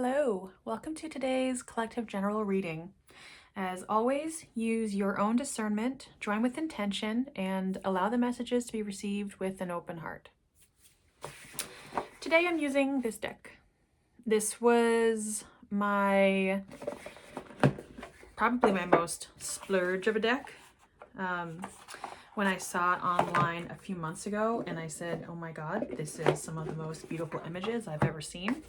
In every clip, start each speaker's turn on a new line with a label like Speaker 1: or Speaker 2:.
Speaker 1: Hello, welcome to today's collective general reading. As always, use your own discernment, join with intention, and allow the messages to be received with an open heart. Today I'm using this deck. This was probably my most splurge of a deck. When I saw it online a few months ago and I said, oh my god, this is some of the most beautiful images I've ever seen.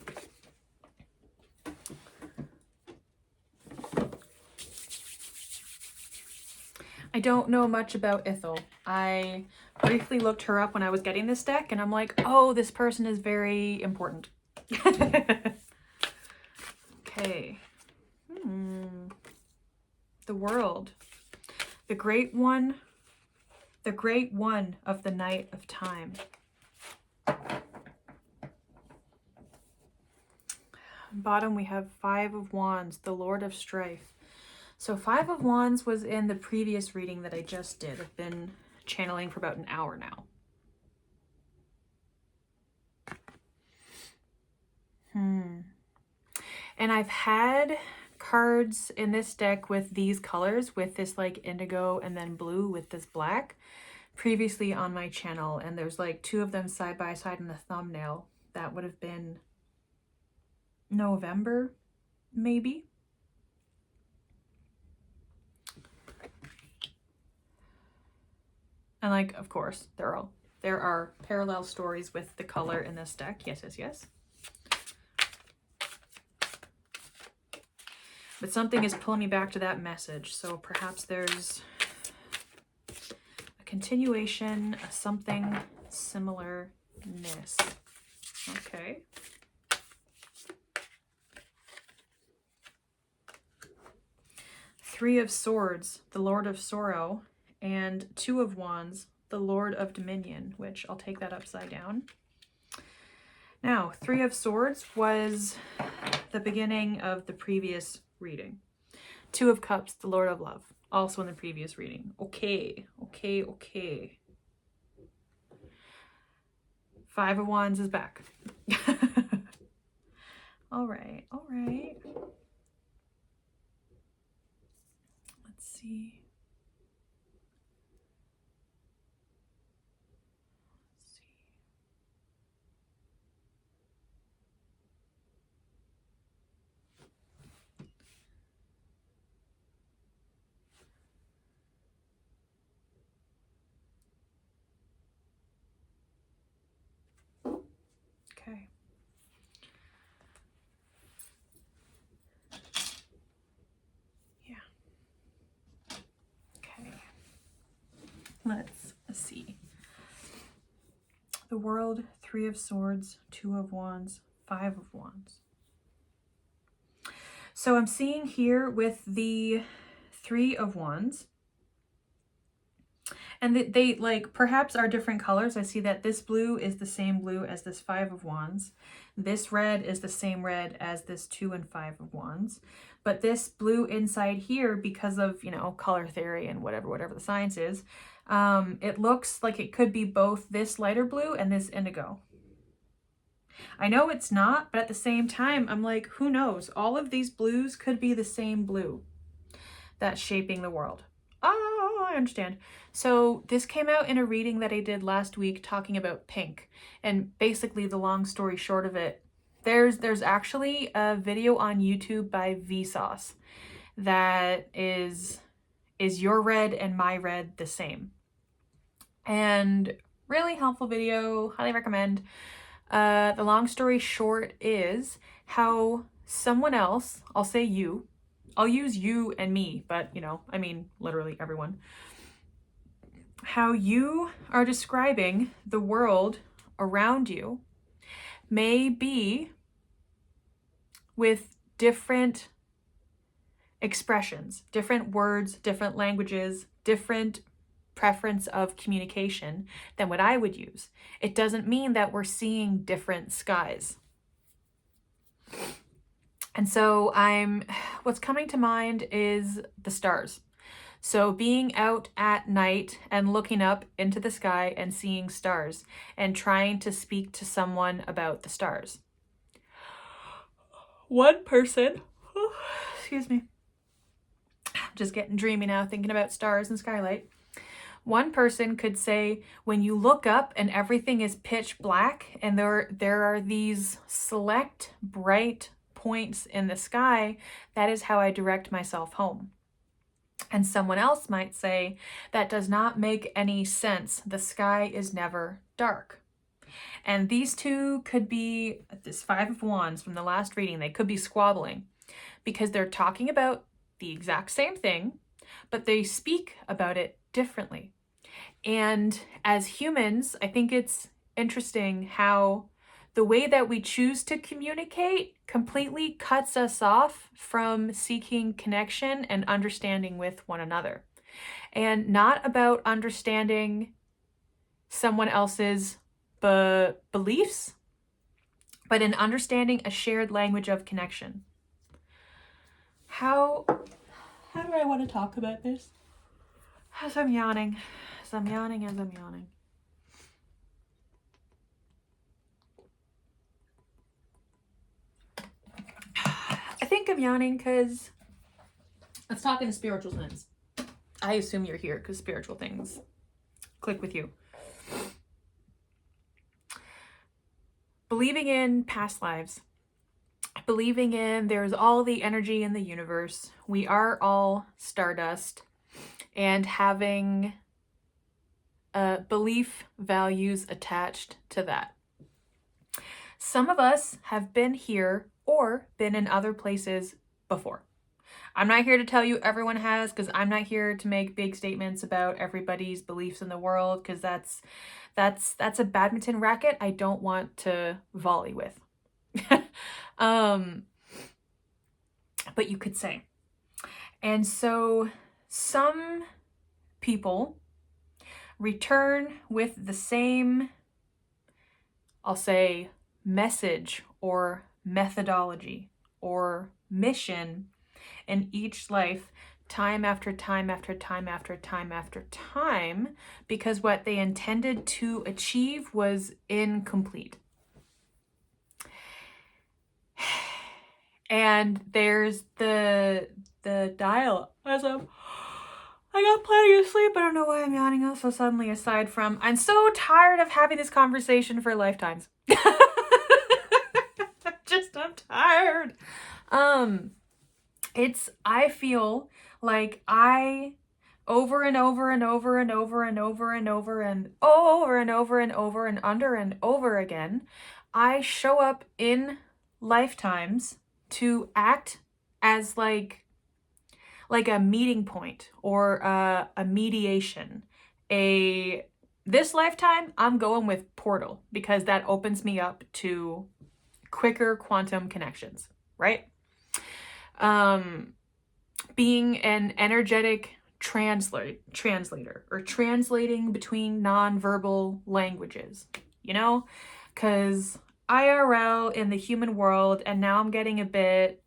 Speaker 1: I don't know much about Ithell. I briefly looked her up when I was getting this deck and I'm like, oh, this person is very important. Okay. The world. The great one of the night of time. Bottom we have 5 of Wands, the Lord of Strife. So 5 of Wands was in the previous reading that I just did. I've been channeling for about an hour now. And I've had cards in this deck with these colors, with this like indigo and then blue with this black, previously on my channel. And there's like 2 of them side by side in the thumbnail. That would have been November, maybe. And like, of course, there are parallel stories with the color in this deck. Yes, yes, yes. But something is pulling me back to that message. So perhaps there's a continuation of something similarness. Okay. Three of Swords, the Lord of Sorrow, and 2 of Wands, the Lord of Dominion, which I'll take that upside down. Now, 3 of Swords was the beginning of the previous reading. 2 of Cups, the Lord of Love, also in the previous reading. Okay. 5 of Wands is back. All right. Let's see. Okay. Yeah. Okay. Let's see. The World, 3 of Swords, 2 of Wands, 5 of Wands. So I'm seeing here with the 3 of Wands, and they like perhaps are different colors. I see that this blue is the same blue as this 5 of Wands. This red is the same red as this 2 and 5 of Wands. But this blue inside here, because of, you know, color theory and whatever the science is, it looks like it could be both this lighter blue and this indigo. I know it's not, but at the same time, I'm like, who knows? All of these blues could be the same blue that's shaping the world. Oh, I understand. So this came out in a reading that I did last week talking about pink. And basically the long story short of it, there's actually a video on YouTube by Vsauce that is your red and my red the same? And really helpful video, highly recommend. The long story short is how someone else, I'll say you, I'll use you and me, but you know, I mean literally everyone, how you are describing the world around you may be with different expressions, different words, different languages, different preference of communication than what I would use. It doesn't mean that we're seeing different skies. And so what's coming to mind is the stars. So being out at night and looking up into the sky and seeing stars and trying to speak to someone about the stars. one person, excuse me, I'm just getting dreamy now thinking about stars and skylight. One person could say, when you look up and everything is pitch black and there are these select bright points in the sky, that is how I direct myself home. And someone else might say, that does not make any sense. The sky is never dark. And these two could be, this Five of Wands from the last reading, they could be squabbling because they're talking about the exact same thing, but they speak about it differently. And as humans, I think it's interesting how the way that we choose to communicate completely cuts us off from seeking connection and understanding with one another. And not about understanding someone else's beliefs, but in understanding a shared language of connection. How do I want to talk about this? As I'm yawning. As I'm yawning. I think I'm yawning because let's talk in a spiritual sense. I assume you're here because spiritual things click with you. Believing in past lives. Believing in there's all the energy in the universe. We are all stardust. And having belief values attached to that. Some of us have been here or been in other places before. I'm not here to tell you everyone has, because I'm not here to make big statements about everybody's beliefs in the world, because that's a badminton racket I don't want to volley with. But you could say. And so some people return with the same, I'll say, message or methodology or mission in each life, time after time after time after time after time, because what they intended to achieve was incomplete. And there's the dial. I got plenty of sleep. I don't know why I'm yawning so suddenly, aside from I'm so tired of having this conversation for lifetimes. I'm tired. I feel like I over and over and over and over and over and over and over and over and over and under and over again, I show up in lifetimes to act as like a meeting point or a mediation. This lifetime, I'm going with portal because that opens me up to quicker quantum connections, right? Being an energetic translator or translating between nonverbal languages, because IRL in the human world, and now I'm getting a bit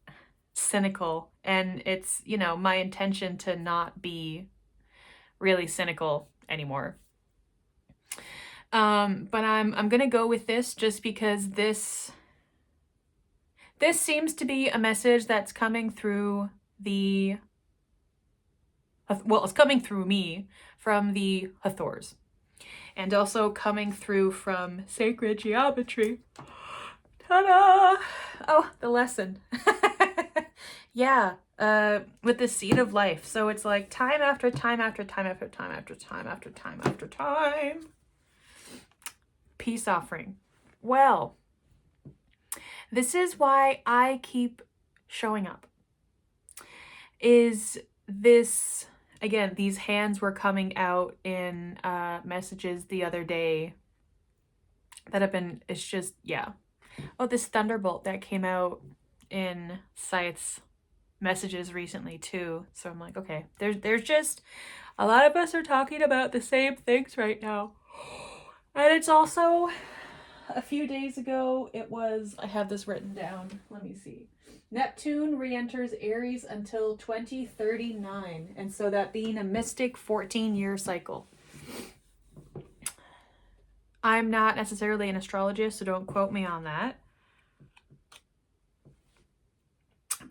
Speaker 1: cynical, and it's, my intention to not be really cynical anymore. But I'm gonna go with this just because this seems to be a message that's coming through it's coming through me from the Hathors, and also coming through from sacred geometry. Ta-da! Oh, the lesson. Yeah, with the seed of life. So it's like time after time after time after time after time after time after time. Peace offering. Well, this is why I keep showing up. Is this, again, these hands were coming out in messages the other day that have been, it's just, yeah. Oh, this thunderbolt that came out in Scythe's messages recently too. So I'm like, okay, there's just a lot of us are talking about the same things right now. And it's also a few days ago, I have this written down. Let me see. Neptune re-enters Aries until 2039. And so that being a mystic 14-year cycle. I'm not necessarily an astrologist, so don't quote me on that.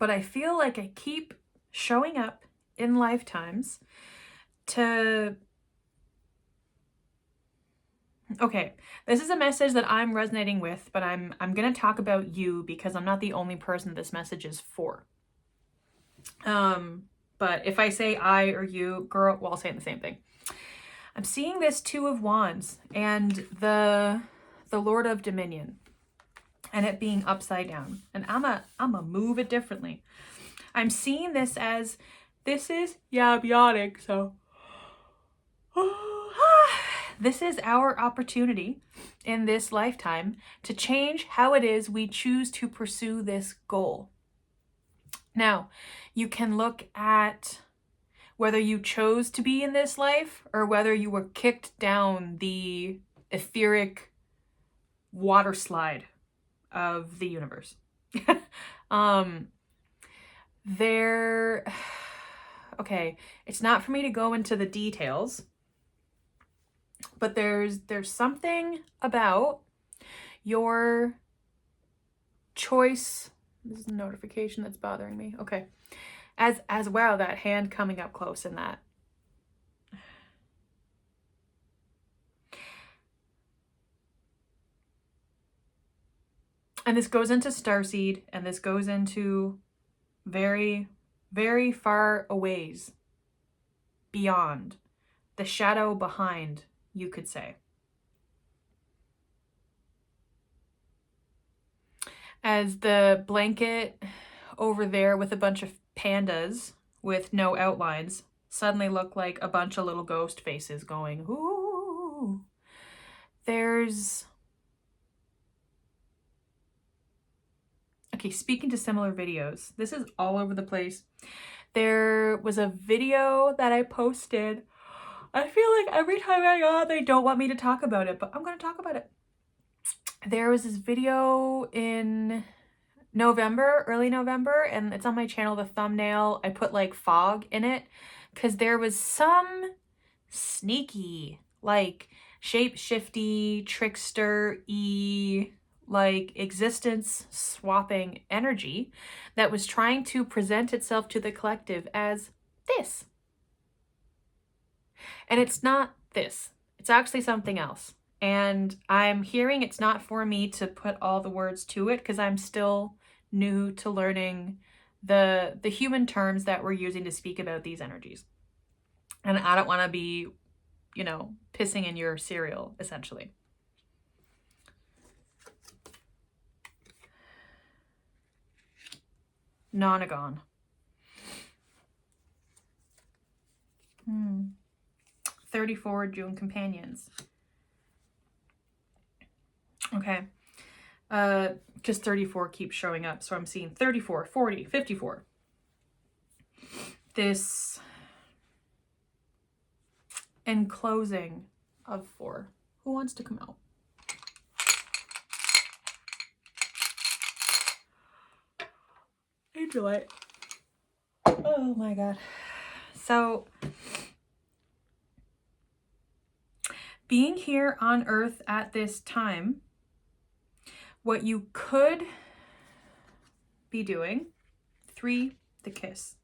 Speaker 1: but I feel like I keep showing up in lifetimes to... Okay, this is a message that I'm resonating with, but I'm going to talk about you because I'm not the only person this message is for. But if I say I or you, girl, well, I'll say the same thing. I'm seeing this Two of Wands and the Lord of Dominion, and it being upside down. And I'm a move it differently. I'm seeing this as, this is, yeah, biotic, so this is our opportunity in this lifetime to change how it is we choose to pursue this goal. Now, you can look at whether you chose to be in this life or whether you were kicked down the etheric water slide of the universe. Okay, it's not for me to go into the details, but there's something about your choice. This is a notification that's bothering me. Okay. As wow, that hand coming up close in that. And this goes into starseed, and this goes into very, very far a ways beyond, the shadow behind, you could say. As the blanket over there with a bunch of pandas with no outlines suddenly look like a bunch of little ghost faces going, ooh. There's... Okay, speaking to similar videos, this is all over the place. There was a video that I posted. I feel like every time I go, they don't want me to talk about it, but I'm going to talk about it. There was this video in November, early November, and it's on my channel, the thumbnail. I put like fog in it because there was some sneaky, like shape-shifty, trickster-y, like existence swapping energy that was trying to present itself to the collective as this. And it's not this. It's actually something else. And I'm hearing it's not for me to put all the words to it because I'm still new to learning the human terms that we're using to speak about these energies. And I don't want to be, you know, pissing in your cereal, essentially. Nonagon. 34 June companions. Okay. Just 34 keeps showing up. So I'm seeing 34, 40, 54. This enclosing of 4. Who wants to come out? Angelite. Oh my God. So being here on Earth at this time, what you could be doing, 3, the kiss.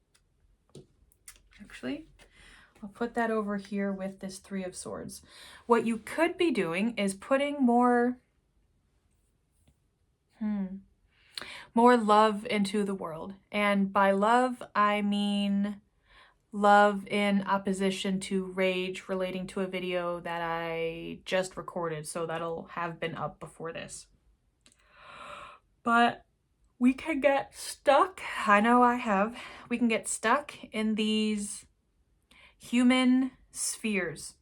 Speaker 1: Actually, I'll put that over here with this 3 of Swords. What you could be doing is putting more love into the world. And by love, I mean love in opposition to rage, relating to a video that I just recorded. So that'll have been up before this. But we can get stuck, I know I have, we can get stuck in these human spheres.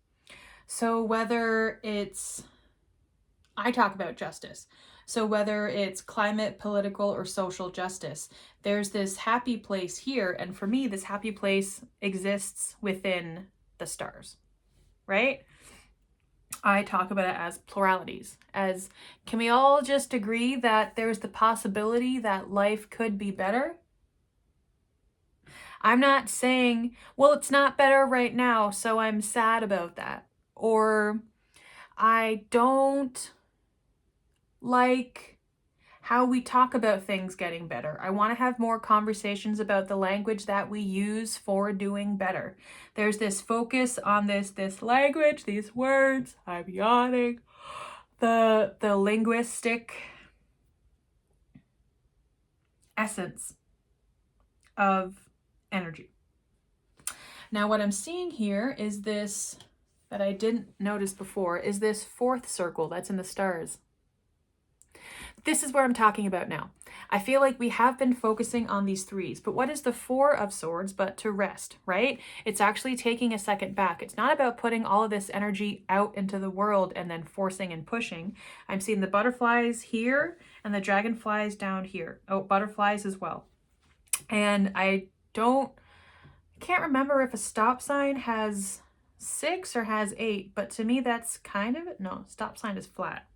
Speaker 1: So whether it's, I talk about justice. So whether it's climate, political, or social justice, there's this happy place here. And for me, this happy place exists within the stars, right? I talk about it as pluralities. As, can we all just agree that there's the possibility that life could be better? I'm not saying, well, it's not better right now, so I'm sad about that. Or I don't like how we talk about things getting better. I want to have more conversations about the language that we use for doing better. There's this focus on this language, these words, I'm yawning, the linguistic essence of energy. Now what I'm seeing here is this, that I didn't notice before, is this fourth circle that's in the stars. This is where I'm talking about now. I feel like we have been focusing on these threes, but what is the Four of Swords but to rest, right? It's actually taking a second back. It's not about putting all of this energy out into the world and then forcing and pushing. I'm seeing the butterflies here and the dragonflies down here. Oh, butterflies as well. And I can't remember if a stop sign has 6 or has 8, but to me that's kind of it. No, stop sign is flat.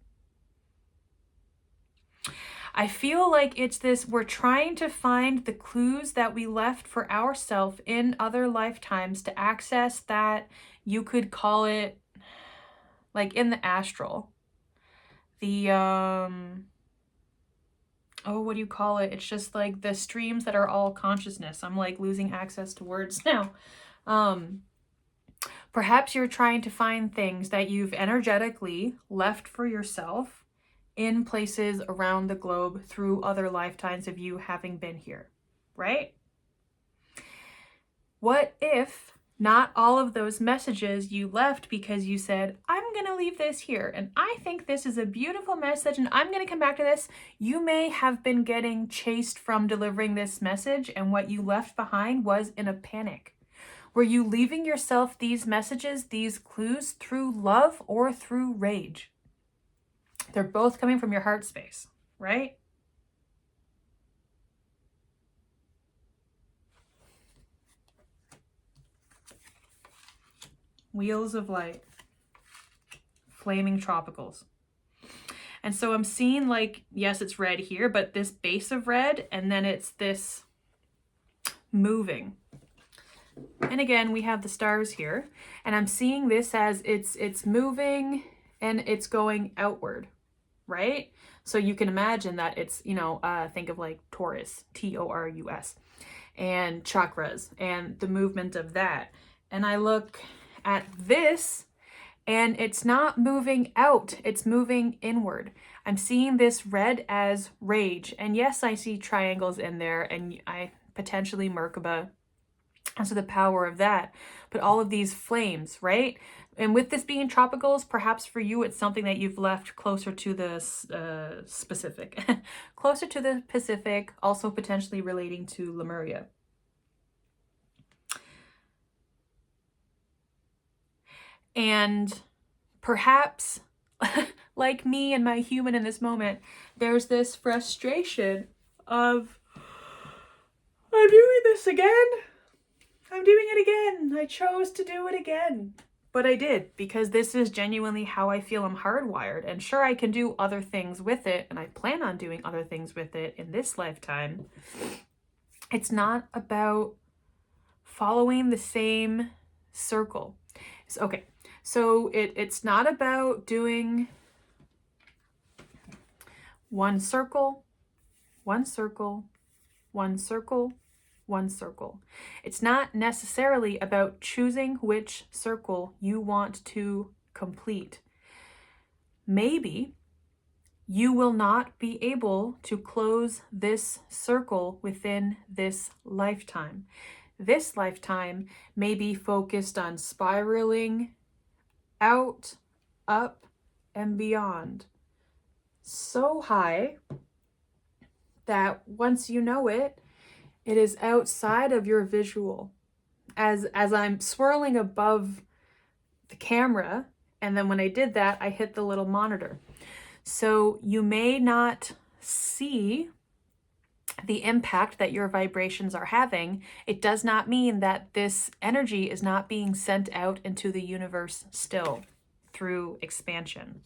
Speaker 1: I feel like it's this, we're trying to find the clues that we left for ourselves in other lifetimes to access that, you could call it, like in the astral, the, oh, what do you call it? It's just like the streams that are all consciousness. I'm like losing access to words now. Perhaps you're trying to find things that you've energetically left for yourself in places around the globe through other lifetimes of you having been here, right? What if not all of those messages you left because you said, I'm going to leave this here and I think this is a beautiful message and I'm going to come back to this. You may have been getting chased from delivering this message, and what you left behind was in a panic. Were you leaving yourself these messages, these clues, through love or through rage? They're both coming from your heart space, right? Wheels of light, flaming tropicals. And so I'm seeing, like, yes, it's red here, but this base of red, and then it's this moving. And again, we have the stars here, and I'm seeing this as it's moving and it's going outward, right? So you can imagine that it's, you know, think of like Taurus, Taurus, and chakras and the movement of that. And I look at this and it's not moving out, it's moving inward. I'm seeing this red as rage. And yes, I see triangles in there, and I potentially Merkaba, and so the power of that. But all of these flames, right? And with this being tropicals, perhaps for you, it's something that you've left closer to the Pacific. Closer to the Pacific, also potentially relating to Lemuria. And perhaps, like me and my human in this moment, there's this frustration of, I'm doing this again. I'm doing it again. I chose to do it again. But I did, because this is genuinely how I feel I'm hardwired. And sure, I can do other things with it, and I plan on doing other things with it in this lifetime. It's not about following the same circle. Okay, so it's not about doing one circle, one circle, one circle, one circle. It's not necessarily about choosing which circle you want to complete. Maybe you will not be able to close this circle within this lifetime. This lifetime may be focused on spiraling out, up, and beyond. So high that once you know it, it is outside of your visual. As I'm swirling above the camera, and then when I did that, I hit the little monitor. So you may not see the impact that your vibrations are having. It does not mean that this energy is not being sent out into the universe still through expansion.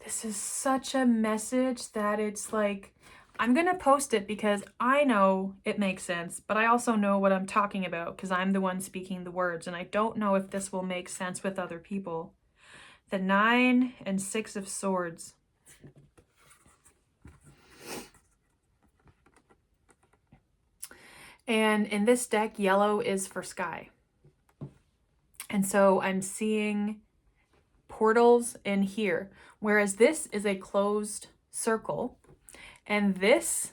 Speaker 1: This is such a message that it's like, I'm going to post it because I know it makes sense, but I also know what I'm talking about because I'm the one speaking the words, and I don't know if this will make sense with other people. the 9 and 6 of Swords. And in this deck, yellow is for sky. And so I'm seeing portals in here, whereas this is a closed circle. And this,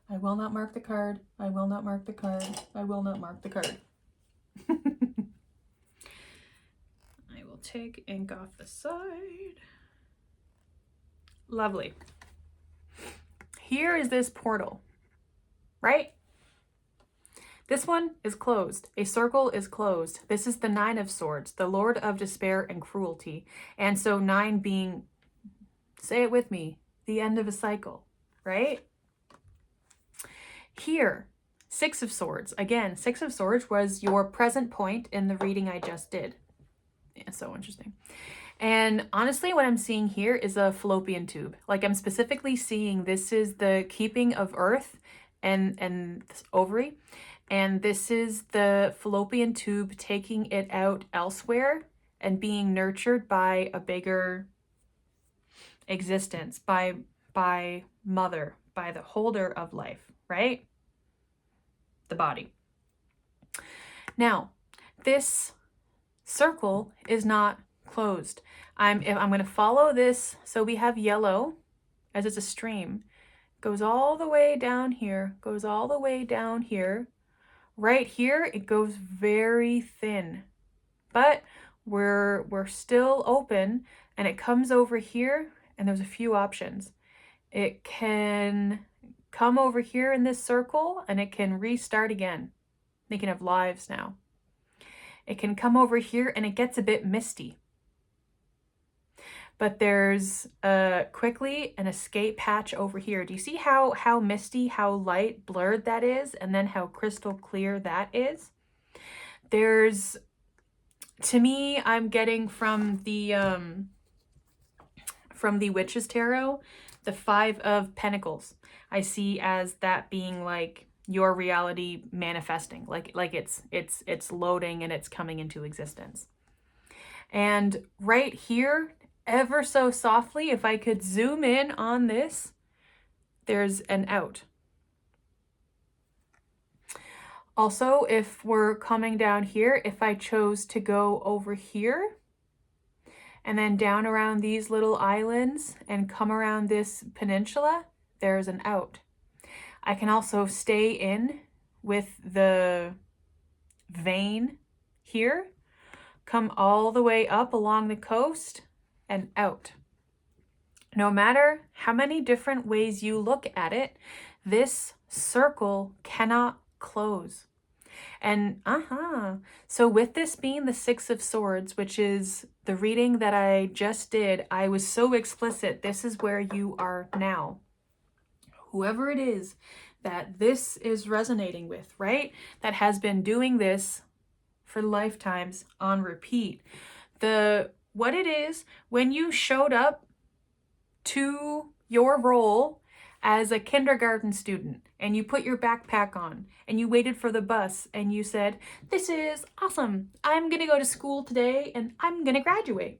Speaker 1: I will not mark the card. I will not mark the card. I will not mark the card. I will take ink off the side. Lovely. Here is this portal, right? This one is closed. A circle is closed. This is the 9 of Swords, the Lord of Despair and Cruelty. And so 9 being, say it with me, the end of a cycle, right? Here, 6 of Swords. Again, 6 of Swords was your present point in the reading I just did. Yeah, so interesting. And honestly, what I'm seeing here is a fallopian tube. Like, I'm specifically seeing this is the keeping of Earth and this ovary. And this is the fallopian tube taking it out elsewhere and being nurtured by a bigger existence, by mother, by the holder of life, right? The body. Now, this circle is not closed. I'm going to follow this. So we have yellow, as it's a stream, goes all the way down here, goes all the way down here. Right here, it goes very thin, but we're still open, and it comes over here, and there's a few options. It can come over here in this circle, and it can restart again. Thinking of lives now. It can come over here, and it gets a bit misty. But there's quickly an escape hatch over here. Do you see how misty, how light blurred that is? And then how crystal clear that is? There's, to me, I'm getting from the Witch's Tarot, the 5 of Pentacles. I see as that being like your reality manifesting, like it's loading and it's coming into existence. And right here, ever so softly, if I could zoom in on this, there's an out. Also, if we're coming down here, if I chose to go over here and then down around these little islands and come around this peninsula, there's an out. I can also stay in with the vein here, come all the way up along the coast, and out. No matter how many different ways you look at it, this circle cannot close. And so with this being the 6 of Swords, which is the reading that I just did, I was so explicit. This is where you are now. Whoever it is that this is resonating with, right? That has been doing this for lifetimes on repeat. What it is, when you showed up to your role as a kindergarten student and you put your backpack on and you waited for the bus and you said, "This is awesome. I'm going to go to school today and I'm going to graduate."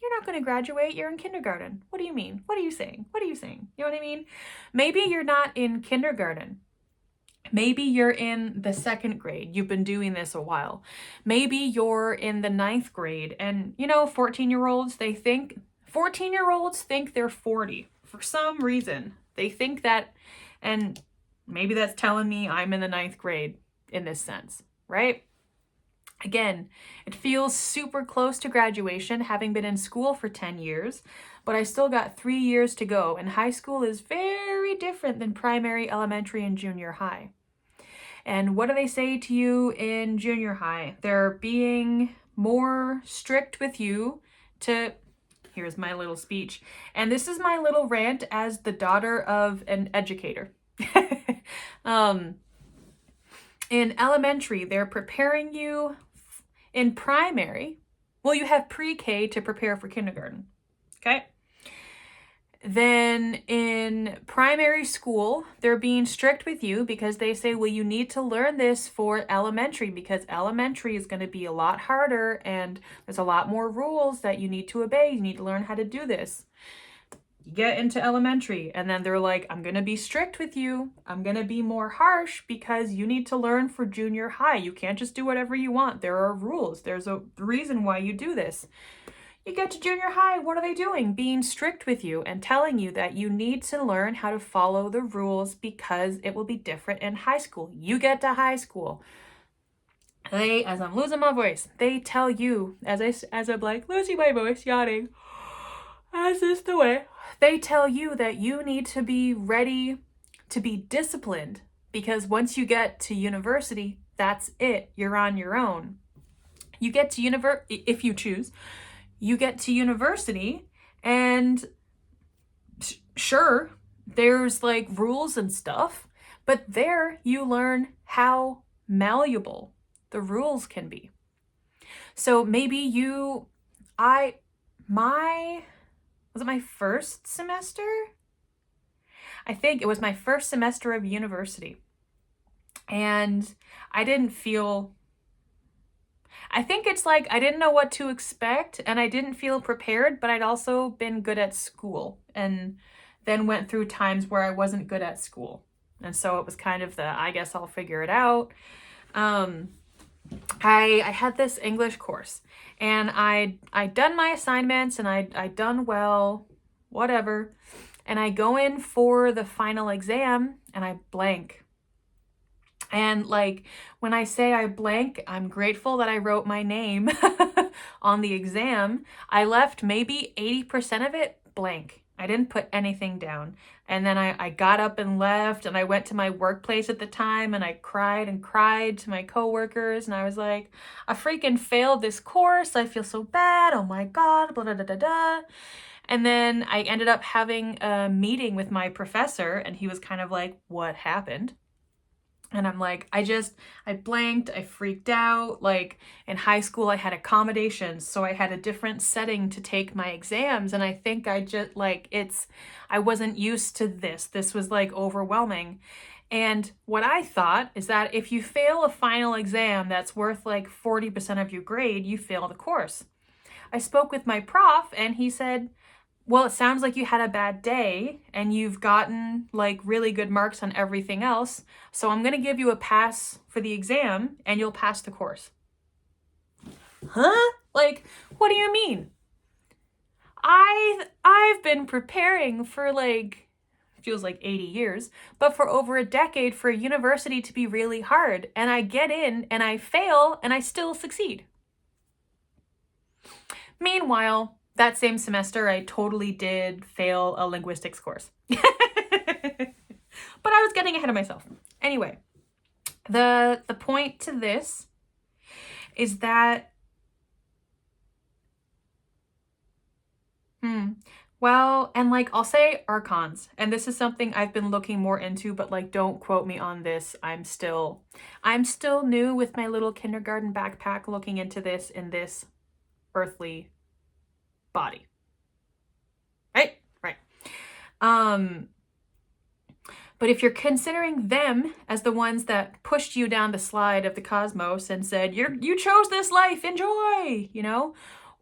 Speaker 1: You're not going to graduate. You're in kindergarten. What do you mean? What are you saying? What are you saying? You know what I mean? Maybe you're not in kindergarten. Maybe you're in the 2nd grade. You've been doing this a while. Maybe you're in the 9th grade. And, you know, 14-year-olds think they're 40 for some reason. They think that, and maybe that's telling me I'm in the 9th grade in this sense, right? Again, it feels super close to graduation, having been in school for 10 years, but I still got 3 years to go, and high school is very different than primary, elementary, and junior high. And what do they say to you in junior high? They're being more strict with you to, here's my little speech, and this is my little rant as the daughter of an educator. In elementary, they're preparing you. In primary, well, you have pre-K to prepare for kindergarten, okay? Then in primary school, they're being strict with you because they say, well, you need to learn this for elementary because elementary is going to be a lot harder and there's a lot more rules that you need to obey. You need to learn how to do this. You get into elementary and then they're like, I'm going to be strict with you. I'm going to be more harsh because you need to learn for junior high. You can't just do whatever you want. There are rules. There's a reason why you do this. You get to junior high, what are they doing? Being strict with you and telling you that you need to learn how to follow the rules because it will be different in high school. You get to high school. As I'm losing my voice, they tell you, as I'm like losing my voice, yawning, as is the way, they tell you that you need to be ready to be disciplined because once you get to university, that's it. You're on your own. You get to university, if you choose, you get to university and sure, there's like rules and stuff, but there you learn how malleable the rules can be. So maybe was it my first semester? I think it was my first semester of university. And I think it's like I didn't know what to expect and I didn't feel prepared, but I'd also been good at school and then went through times where I wasn't good at school. And so it was kind of I guess I'll figure it out. I had this English course and I'd done my assignments and I'd done well, whatever. And I go in for the final exam and I blank. And like when I say I blank, I'm grateful that I wrote my name on the exam. I left maybe 80% of it blank. I didn't put anything down. And then I got up and left and I went to my workplace at the time and I cried to my coworkers and I was like, I freaking failed this course. I feel so bad. Oh my God, blah, blah, blah, blah, blah. And then I ended up having a meeting with my professor and he was kind of like, what happened? And I'm like, I blanked, I freaked out. Like in high school, I had accommodations. So I had a different setting to take my exams. And I think I wasn't used to this. This was like overwhelming. And what I thought is that if you fail a final exam that's worth like 40% of your grade, you fail the course. I spoke with my prof and he said, well, it sounds like you had a bad day and you've gotten like really good marks on everything else. So I'm going to give you a pass for the exam and you'll pass the course. Huh? Like, what do you mean? I've been preparing for like, feels like 80 years, but for over a decade for a university to be really hard. And I get in and I fail and I still succeed. Meanwhile, that same semester, I totally did fail a linguistics course. But I was getting ahead of myself. Anyway, the point to this is that, well, and like I'll say archons, and this is something I've been looking more into, but like don't quote me on this. I'm still new with my little kindergarten backpack looking into this in this earthly body. Right. But if you're considering them as the ones that pushed you down the slide of the cosmos and said, you chose this life, enjoy,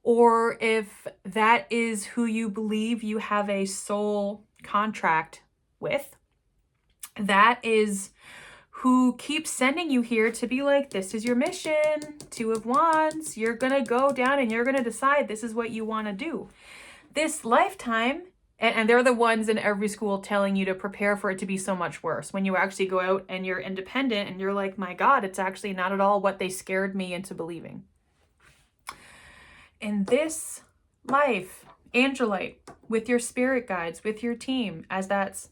Speaker 1: or if that is who you believe you have a soul contract with, that is who keeps sending you here to be like, this is your mission, Two of Wands, you're gonna go down and you're gonna decide this is what you want to do. This lifetime, and they're the ones in every school telling you to prepare for it to be so much worse. When you actually go out and you're independent and you're like, my God, it's actually not at all what they scared me into believing. In this life, Angelite, with your spirit guides, with your team, as that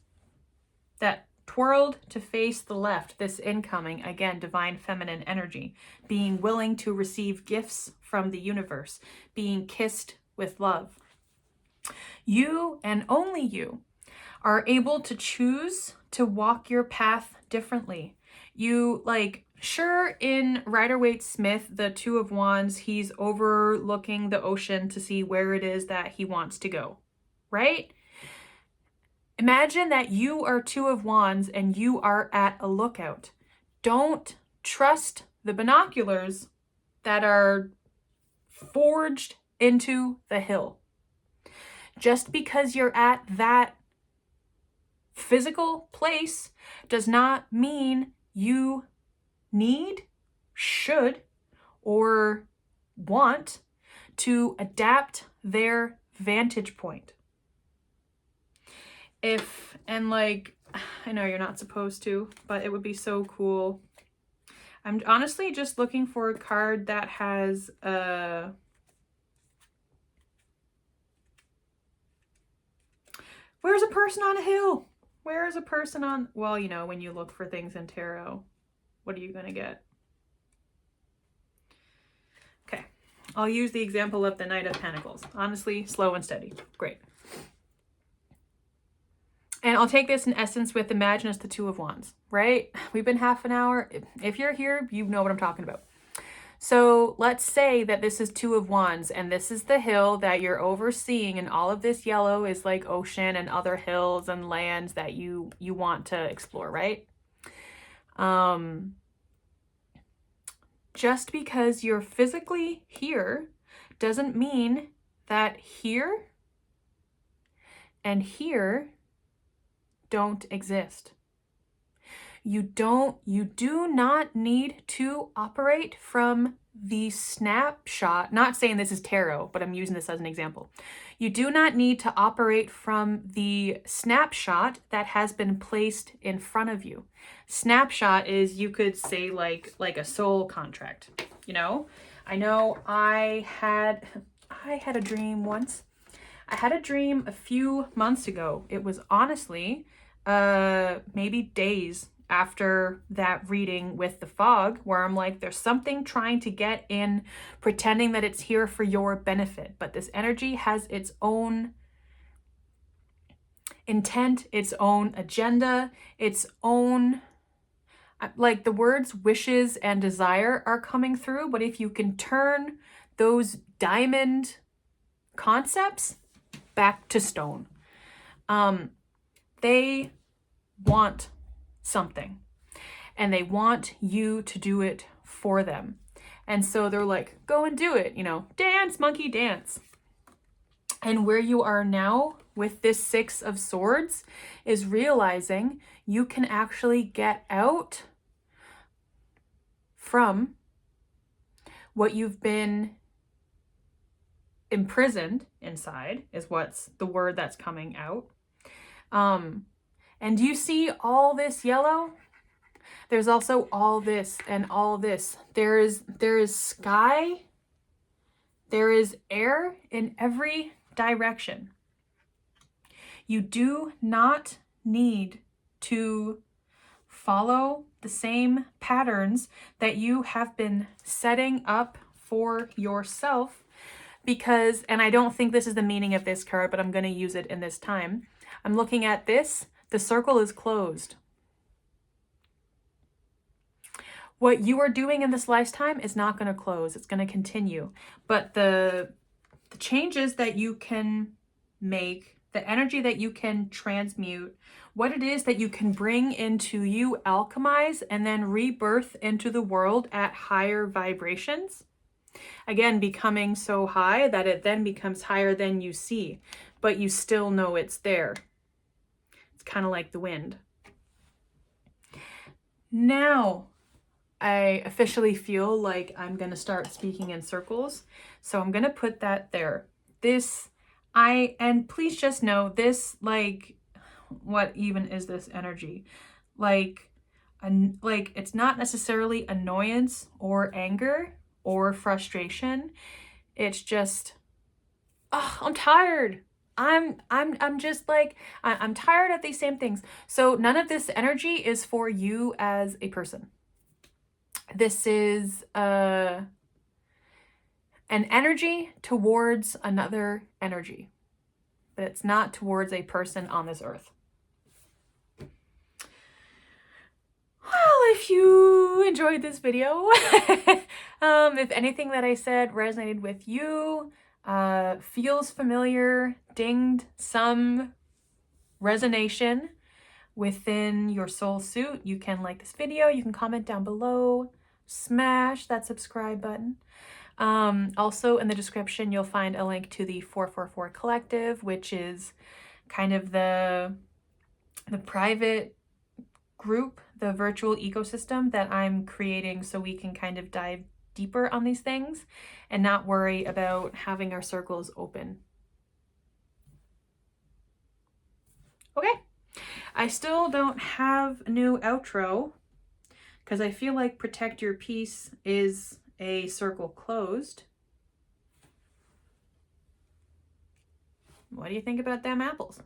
Speaker 1: twirled to face the left, this incoming, again, divine feminine energy, being willing to receive gifts from the universe, being kissed with love. You and only you are able to choose to walk your path differently. You sure, in Rider-Waite-Smith, the Two of Wands, he's overlooking the ocean to see where it is that he wants to go, right? Imagine that you are Two of Wands and you are at a lookout. Don't trust the binoculars that are forged into the hill. Just because you're at that physical place does not mean you need, should, or want to adapt their vantage point. And like, I know you're not supposed to, but it would be so cool. I'm honestly just looking for a card that has where's a person on a hill? Where is a person on, well, you know, when you look for things in tarot, what are you gonna get? Okay, I'll use the example of the Knight of Pentacles. Honestly, slow and steady. Great. And I'll take this in essence with imagine it's the Two of Wands, right? We've been half an hour. If you're here, you know what I'm talking about. So let's say that this is Two of Wands and this is the hill that you're overseeing, and all of this yellow is like ocean and other hills and lands that you want to explore, right? Just because you're physically here doesn't mean that here and here don't exist. You do not need to operate from the snapshot. Not saying this is tarot, but I'm using this as an example. You do not need to operate from the snapshot that has been placed in front of you. Snapshot is, you could say like a soul contract, you know? I know I had a dream once. I had a dream a few months ago. It was honestly maybe days after that reading with the fog, where I'm like, there's something trying to get in, pretending that it's here for your benefit. But this energy has its own intent, its own agenda, its own, like the words wishes and desire are coming through. But if you can turn those diamond concepts back to stone, they want something and they want you to do it for them. And so they're like, go and do it, you know, dance, monkey, dance. And where you are now with this Six of Swords is realizing you can actually get out from what you've been imprisoned inside, is what's the word that's coming out. And do you see all this yellow? There's also all this and all this. There is sky, there is air in every direction. You do not need to follow the same patterns that you have been setting up for yourself, because, and I don't think this is the meaning of this card, but I'm going to use it in this time. I'm looking at this. The circle is closed. What you are doing in this lifetime is not going to close. It's going to continue. But the changes that you can make, the energy that you can transmute, what it is that you can bring into you, alchemize, and then rebirth into the world at higher vibrations. Again, becoming so high that it then becomes higher than you see, but you still know it's there. It's kind of like the wind. Now, I officially feel like I'm going to start speaking in circles. So I'm going to put that there. And please just know this, like, what even is this energy? Like it's not necessarily annoyance or anger or frustration. It's just, oh, I'm tired. I'm just like, I'm tired of these same things. So none of this energy is for you as a person. This is an energy towards another energy, but it's not towards a person on this earth. Well, if you enjoyed this video, if anything that I said resonated with you, feels familiar, dinged some resonation within your soul suit, you can like this video, you can comment down below, smash that subscribe button. Also in the description, you'll find a link to the 444 Collective, which is kind of the private group, the virtual ecosystem that I'm creating so we can kind of dive deeper on these things and not worry about having our circles open. Okay, I still don't have a new outro because I feel like Protect Your Peace is a circle closed. What do you think about them apples?